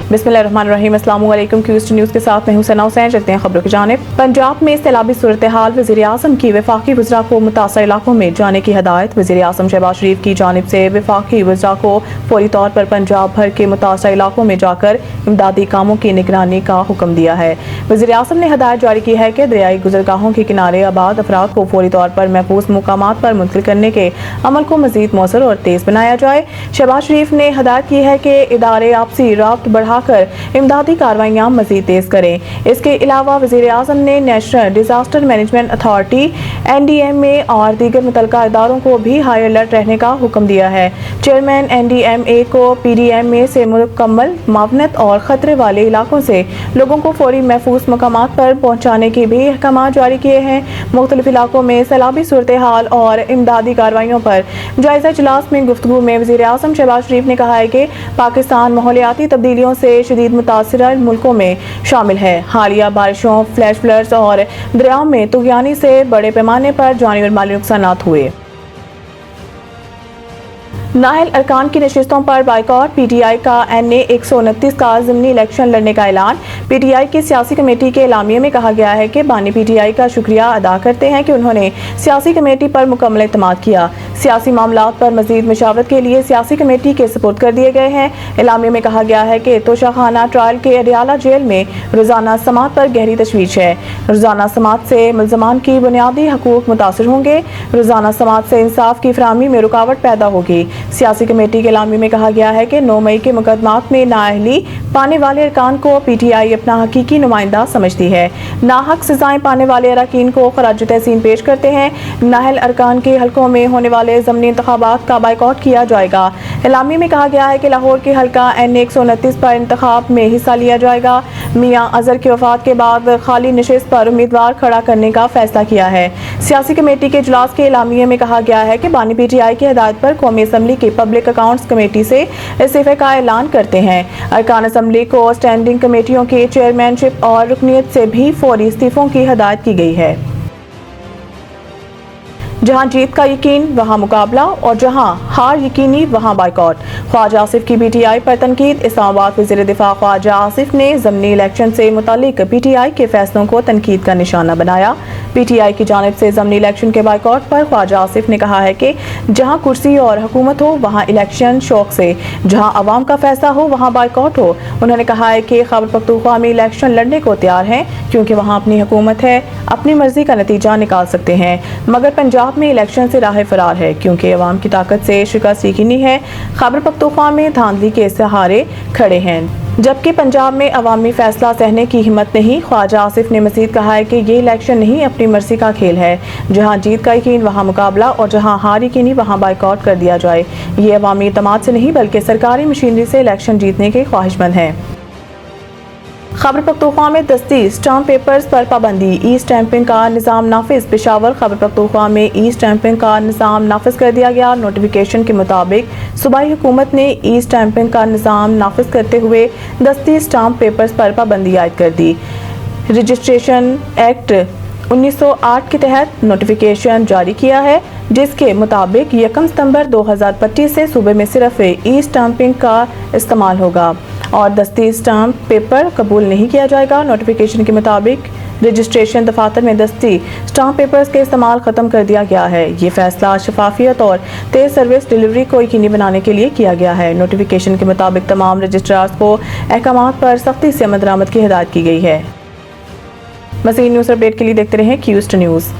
बिस्मिल्लाहिर्रहमानिर्रहीम। अस्सलाम वालेकुम। क्यूस्ट न्यूज़ के साथ मैं हूं सना हुसैन। चलते हैं खबरों की जानिब। पंजाब में सैलाबी सूरत हाल, वज़ीर आज़म की वफाकी वज़रा को मुतासर इलाकों में जाने की हदायत। वज़ीर आज़म शहबाज शरीफ की जानिब से वफाकी वज़रा को फौरी तौर पर पंजाब भर के मुतासर इलाकों में जाकर इमदादी कामों की निगरानी का हुक्म दिया है। वज़ीर आज़म ने हदायत जारी की है कि दरियाई गुज़रगाहों के किनारे आबाद अफराद को फौरी तौर पर महफूज मुकामात पर मुंतकिल करने के अमल को मज़ीद मौसर और तेज़ बनाया जाए। शहबाज शरीफ ने हदायत की है कि इदारे आपसी राब्त बढ़ाकर इमदादी कार्रवाइयाँ मज़ीद तेज़ करें। इसके अलावा वज़ीर आज़म ने national disaster management authority NDMA और दीगर मुतल्लिका इदारों को भी हाई अलर्ट रहने का हुक्म दिया है। चेयरमैन NDMA को PDMA से मुकम्मल मावनत और ख़तरे वाले इलाकों से लोगों को फौरी महफूज मकामात पर पहुँचाने के भी अहकाम जारी किए हैं। मुख्तलिफ इलाकों में सैलाबी सूरत हाल और इमदादी कार्रवाइयों पर जायज़ा इजलास में गुफ्तगू में वज़ीर आज़म शहबाज शरीफ ने कहा है कि पाकिस्तान माहौलियाती तब्दीलियों से शदीद मुतासिर मुल्कों में शामिल है। हालिया बारिशों, फ्लैश फ्लड्स और दरियाओं में तुग़यानी से बड़े पैमाने पर जानी और माली नुकसानात हुए। नाअहल अरकान की नशिस्तों पर बाइकॉट। PTI का NA 129 का ज़िमनी इलेक्शन लड़ने का ऐलान। PTI की सियासी कमेटी के एलामिये में कहा गया है कि बानी PTI का शुक्रिया अदा करते हैं कि उन्होंने सियासी कमेटी पर मुकम्मल एतमाद किया। सियासी मामलात पर मजीद मशावरत के लिए सियासी कमेटी के सपुर्द कर दिए गए हैं। एलामिये में कहा गया है कि तोशाखाना ट्रायल के अडियाला जेल में रोज़ाना समात पर गहरी तशवीश है। रोज़ाना समात से मुल्ज़मान की बुनियादी हकूक मुतासर होंगे। रोज़ाना समात से इंसाफ की फराहमी में रुकावट पैदा होगी। सियासी कमेटी के एलामिये में कहा गया है कि 9 मई के मुकदमात में नाअहली पाने वाले अरकान को PTI अपना हकीकी नुमाइंदा समझती है। नाहक सजाएं पाने वाले अरकान को खराज तहसीन पेश करते हैं। नाअहल अरकान के हलकों में होने वाले ज़मनी इंतखाबात का बाइकॉट किया जाएगा। एलामिये में कहा गया है कि लाहौर के हलका NA 129 पर इंतखाब में हिस्सा लिया जाएगा। मियां अजहर की वफात के बाद खाली नशिस्त पर उम्मीदवार खड़ा करने का फैसला किया है। सियासी कमेटी के इजलास के एलामिये में कहा गया है कि बानी PTI की हिदायत पर कौमी असम्बली की पब्लिक अकाउंट्स कमेटी से इस्तीफे का ऐलान करते हैं। अरकान असम्बली को स्टैंडिंग कमेटियों की चेयरमैनशिप और रुकनियत से भी फौरी इस्तीफों की हिदायत की गई है। जहां जीत का यकीन वहां मुकाबला और जहां हार यकीनी वहां बाइकॉट। ख्वाजा आसिफ की PTI पर तनकीद। इस्लामाबाद वज़ीर दिफा ख्वाजा आसिफ ने ज़मनी इलेक्शन से मुतालिक PTI के फैसलों को तनकीद का निशाना बनाया। PTI की जानिब से ज़मनी इलेक्शन के बाइकॉट पर ख्वाजा आसिफ ने कहा है कि जहां कुर्सी और हुकूमत हो वहां इलेक्शन शौक से, जहां अवाम का फैसला हो वहां बाइकॉट हो। उन्होंने कहा है कि खैबर पख्तूनख्वा में इलेक्शन लड़ने को तैयार हैं क्योंकि वहां अपनी हुकूमत है, अपनी मर्जी का नतीजा निकाल सकते हैं। मगर पंजाब में इलेक्शन से राह फरार है क्योंकि अवाम की ताकत से शिकस्त यकीनी है। खैबर पख्तूनख्वा में धांधली के सहारे खड़े हैं जबकि पंजाब में अवामी फैसला सहने की हिम्मत नहीं। ख्वाजा आसिफ ने मजीद कहा है कि ये इलेक्शन नहीं अपनी मर्जी का खेल है। जहां जीत का यकीन वहां मुकाबला और जहां हार यकीनी वहां बाइकॉट कर दिया जाए। ये अवामी इत्तेमाद से नहीं बल्कि सरकारी मशीनरी से इलेक्शन जीतने के ख्वाहिशमंद हैं। खैबर पख्तूनख्वा में दस्ती स्टाम्प पेपर्स पर पाबंदी। ई स्टैंपिंग का निज़ाम नाफिज। पेशावर खैबर पख्तूनख्वा में ई स्टैंपिंग का निज़ाम नाफिज कर दिया गया। नोटिफिकेशन के मुताबिक सूबाई हुकूमत ने ई स्टैंपिंग का निज़ाम नाफिज करते हुए दस्ती स्टाम्प पेपर्स पर पाबंदी आयद कर दी। रजिस्ट्रेशन एक्ट 1908 के तहत नोटिफिकेशन जारी किया है जिसके मुताबिक 1 सितंबर 2025 से सूबे में सिर्फ ई स्टाम्पिंग का इस्तेमाल होगा और दस्ती स्टाम्प पेपर कबूल नहीं किया जाएगा। नोटिफिकेशन के मुताबिक रजिस्ट्रेशन दफातर में दस्ती स्टाम्प पेपर्स के इस्तेमाल ख़त्म कर दिया गया है। ये फैसला शफाफियत और तेज़ सर्विस डिलीवरी को यकीनी बनाने के लिए किया गया है। नोटिफिकेशन के मुताबिक तमाम रजिस्ट्रार्स को अहकामात पर सख्ती से अमल दरामद की हिदायत की गई है। मज़ीद न्यूज़ अपडेट के लिए देखते रहें क्यूस्ट न्यूज़।